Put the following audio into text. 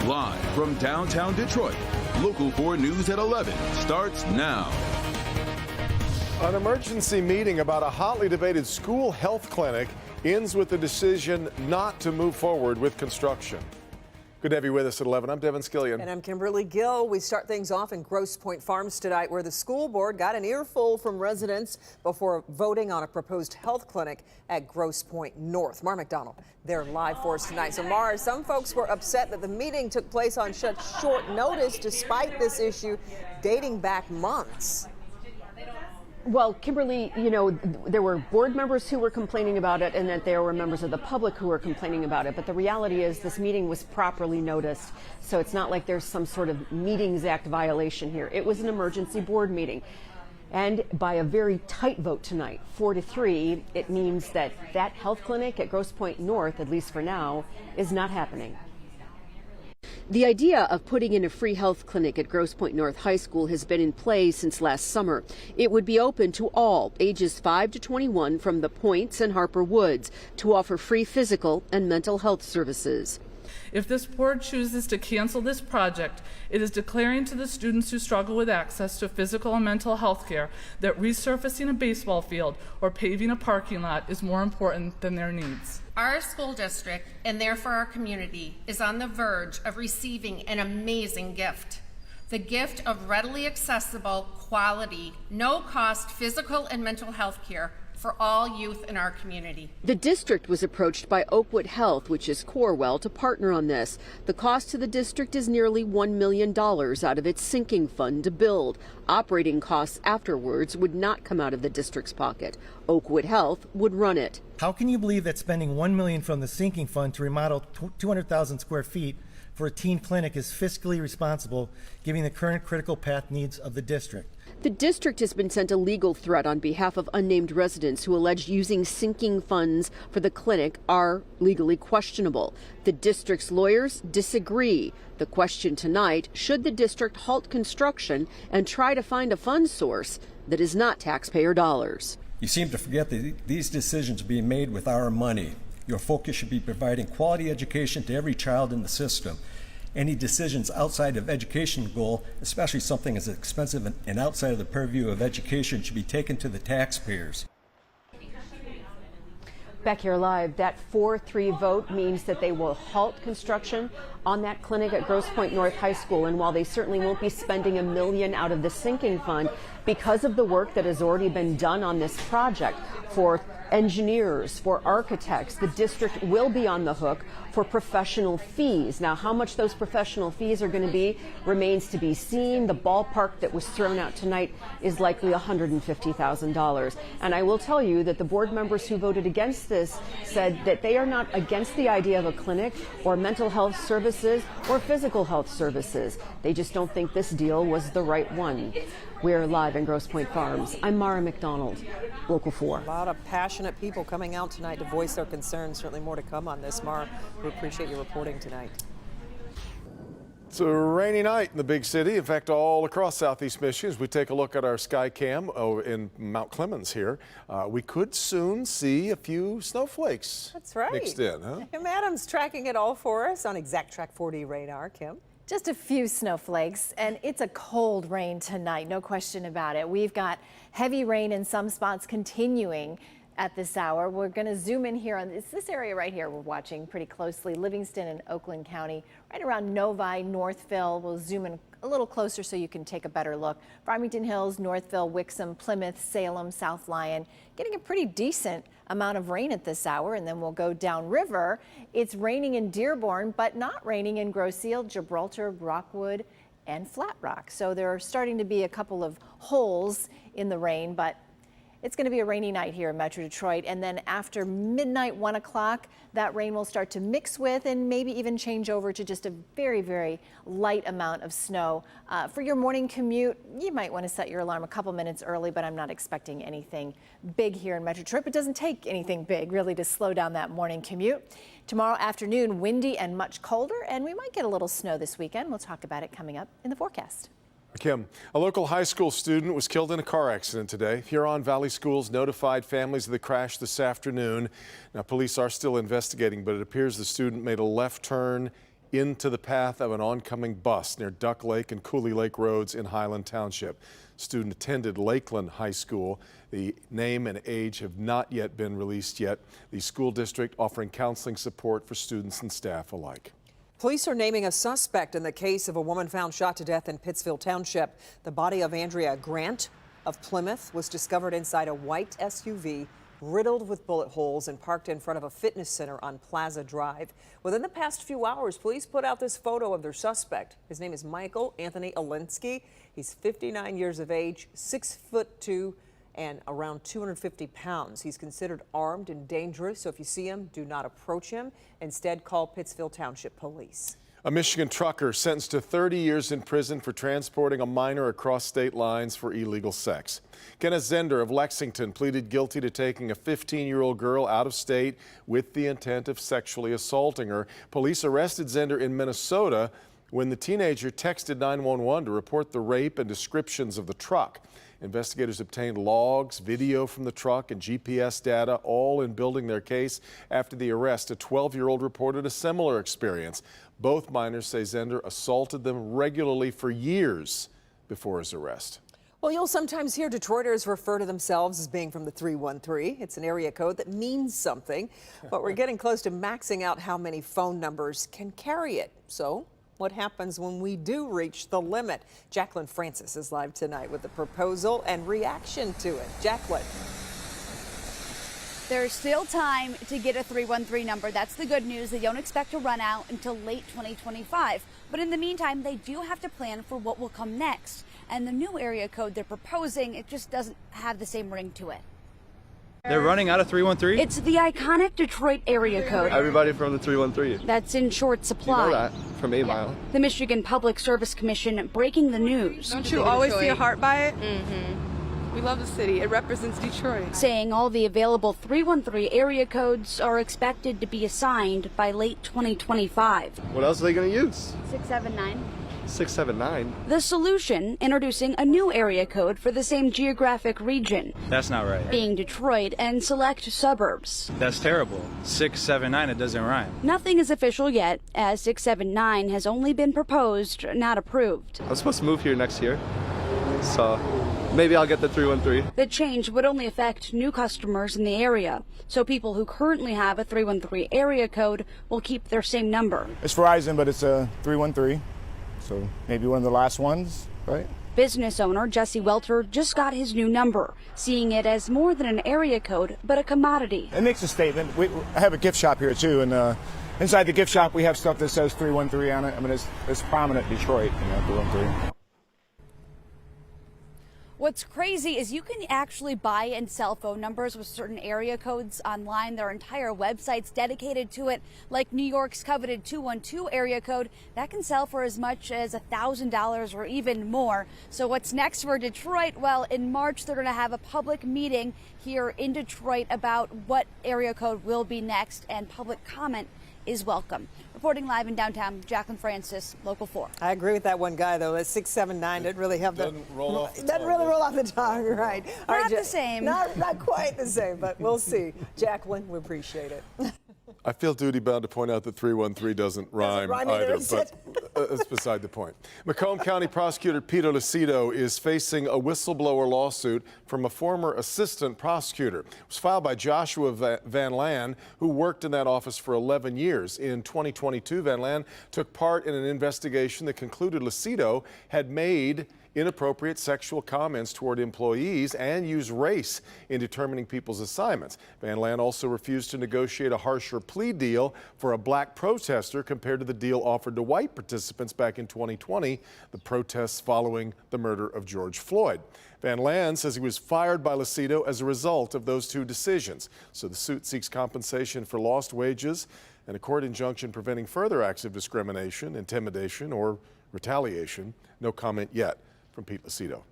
Live from downtown Detroit, Local 4 News at 11 starts now. An emergency meeting about a hotly debated school health clinic ends with the decision not to move forward with construction. Good to have you with us at 11. I'm Devin Skillian. And I'm Kimberly Gill. We start things off in Grosse Pointe Farms tonight, where the school board got an earful from residents before voting on a proposed health clinic at Grosse Pointe North. Mara McDonald, they're live for us tonight. So Mara, some folks were upset that the meeting took place on such short notice despite this issue dating back months. Well, Kimberly, you know, there were board members who were complaining about it and that there were members of the public who were complaining about it. But the reality is this meeting was properly noticed. So it's not like there's some sort of Meetings Act violation here. It was an emergency board meeting. And by a very tight vote tonight, 4-3, it means that that health clinic at Grosse Pointe North, at least for now, is not happening. The idea of putting in a free health clinic at Grosse Pointe North High School has been in play since last summer. It would be open to all ages 5 to 21 from the Points and Harper Woods to offer free physical and mental health services. If this board chooses to cancel this project, it is declaring to the students who struggle with access to physical and mental health care that resurfacing a baseball field or paving a parking lot is more important than their needs. Our school district, and therefore our community, is on the verge of receiving an amazing gift. The gift of readily accessible, quality, no-cost physical and mental health care for all youth in our community. The district was approached by Oakwood Health, which is Corewell, to partner on this. The cost to the district is nearly $1 million out of its sinking fund to build. Operating costs afterwards would not come out of the district's pocket. Oakwood Health would run it. How can you believe that spending $1 million from the sinking fund to remodel 200,000 square feet for a teen clinic is fiscally responsible, given the current critical path needs of the district? The district has been sent a legal threat on behalf of unnamed residents who allege using sinking funds for the clinic are legally questionable. The district's lawyers disagree. The question tonight, should the district halt construction and try to find a fund source that is not taxpayer dollars? You seem to forget that these decisions are being made with our money. Your focus should be providing quality education to every child in the system. Any decisions outside of education goal, especially something as expensive and outside of the purview of education, should be taken to the taxpayers. Back here live, that 4-3 vote means that they will halt construction on that clinic at Grosse Pointe North High School. And while they certainly won't be spending $1 million out of the sinking fund, because of the work that has already been done on this project for engineers, for architects, the district will be on the hook for professional fees. Now, how much those professional fees are going to be remains to be seen. The ballpark that was thrown out tonight is likely $150,000. And I will tell you that the board members who voted against this said that they are not against the idea of a clinic or mental health services or physical health services. They just don't think this deal was the right one. We're live in Grosse Pointe Farms. I'm Mara McDonald, Local 4. A lot of passionate people coming out tonight to voice their concerns. Certainly more to come on this, Mara. We appreciate your reporting tonight. It's a rainy night in the big city. In fact, all across southeast Michigan, as we take a look at our sky cam in Mount Clemens here, we could soon see a few snowflakes. That's right. Mixed in, huh? Kim Adams tracking it all for us on Exact Track 4D radar. Kim? Just a few snowflakes, and it's a cold rain tonight, no question about it. We've got heavy rain in some spots continuing at this hour. We're going to zoom in here on this area right here we're watching pretty closely, Livingston and Oakland County, right around Novi, Northville. We'll zoom in a little closer so you can take a better look. Farmington Hills, Northville, Wixom, Plymouth, Salem, South Lyon, getting a pretty decent amount of rain at this hour, and then we'll go downriver. It's raining in Dearborn, but not raining in Grosse Ile, Gibraltar, Rockwood, and Flat Rock. So there are starting to be a couple of holes in the rain, but it's going to be a rainy night here in Metro Detroit, and then after midnight, 1 o'clock, that rain will start to mix with and maybe even change over to just a very, very light amount of snow. For your morning commute, you might want to set your alarm a couple minutes early, but I'm not expecting anything big here in Metro Detroit. It doesn't take anything big, really, to slow down that morning commute. Tomorrow afternoon, windy and much colder, and we might get a little snow this weekend. We'll talk about it coming up in the forecast. Kim, a local high school student was killed in a car accident today. Huron Valley Schools notified families of the crash this afternoon. Now, police are still investigating, but it appears the student made a left turn into the path of an oncoming bus near Duck Lake and Cooley Lake Roads in Highland Township. Student attended Lakeland High School. The name and age have not yet been released yet. The school district offering counseling support for students and staff alike. Police are naming a suspect in the case of a woman found shot to death in Pittsfield Township. The body of Andrea Grant of Plymouth was discovered inside a white SUV riddled with bullet holes and parked in front of a fitness center on Plaza Drive. Within the past few hours, police put out this photo of their suspect. His name is Michael Anthony Alinsky. He's 59 years of age, 6'2" and around 250 pounds. He's considered armed and dangerous, so if you see him, do not approach him. Instead, call Pittsfield Township Police. A Michigan trucker sentenced to 30 years in prison for transporting a minor across state lines for illegal sex. Kenneth Zender of Lexington pleaded guilty to taking a 15-year-old girl out of state with the intent of sexually assaulting her. Police arrested Zender in Minnesota when the teenager texted 911 to report the rape and descriptions of the truck. Investigators obtained logs, video from the truck, and GPS data, all in building their case. After the arrest, a 12-year-old reported a similar experience. Both minors say Zender assaulted them regularly for years before his arrest. Well, you'll sometimes hear Detroiters refer to themselves as being from the 313. It's an area code that means something, but we're getting close to maxing out how many phone numbers can carry it. So what happens when we do reach the limit? Jacqueline Francis is live tonight with the proposal and reaction to it. Jacqueline. There's still time to get a 313 number. That's the good news. They don't expect to run out until late 2025. But in the meantime, they do have to plan for what will come next. And the new area code they're proposing, it just doesn't have the same ring to it. They're running out of 313? It's the iconic Detroit area code. Everybody from the 313. That's in short supply. You know that from 8 Mile. The Michigan Public Service Commission breaking the news. Don't you always see a heart by it? Mm-hmm. We love the city. It represents Detroit. Saying all the available 313 area codes are expected to be assigned by late 2025. What else are they going to use? 679. 679. The solution, introducing a new area code for the same geographic region. That's not right. Being Detroit and select suburbs. That's terrible. 679, it doesn't rhyme. Nothing is official yet, as 679 has only been proposed, not approved. I'm supposed to move here next year, so maybe I'll get the 313. The change would only affect new customers in the area, so people who currently have a 313 area code will keep their same number. It's Verizon, but it's a 313. So maybe one of the last ones, right? Business owner Jesse Welter just got his new number, seeing it as more than an area code, but a commodity. It makes a statement. I have a gift shop here too, and inside the gift shop we have stuff that says 313 on it. I mean, it's prominent Detroit, 313. What's crazy is you can actually buy and sell phone numbers with certain area codes online. There are entire websites dedicated to it, like New York's coveted 212 area code. That can sell for as much as $1,000 or even more. So what's next for Detroit? Well, in March, they're going to have a public meeting here in Detroit about what area code will be next, and public comment is welcome. Reporting live in downtown, Jacqueline Francis, Local 4. I agree with that one guy, though. That 679 didn't really have Doesn't roll off the doesn't tongue. really roll off the tongue, right? All right, Not the same. Not quite the same, but we'll see. Jacqueline, we appreciate it. I feel duty-bound to point out that 313 doesn't rhyme either, but that's beside the point. Macomb County Prosecutor Peter Lucido is facing a whistleblower lawsuit from a former assistant prosecutor. It was filed by Joshua Van Lan, who worked in that office for 11 years. In 2022, Van Lan took part in an investigation that concluded Lucido had made inappropriate sexual comments toward employees and used race in determining people's assignments. Van Lan also refused to negotiate a harsher plea deal for a black protester compared to the deal offered to white participants back in 2020, the protests following the murder of George Floyd. Van Lan says he was fired by Lucido as a result of those two decisions. So the suit seeks compensation for lost wages and a court injunction preventing further acts of discrimination, intimidation, or retaliation. No comment yet from Pete Lucido.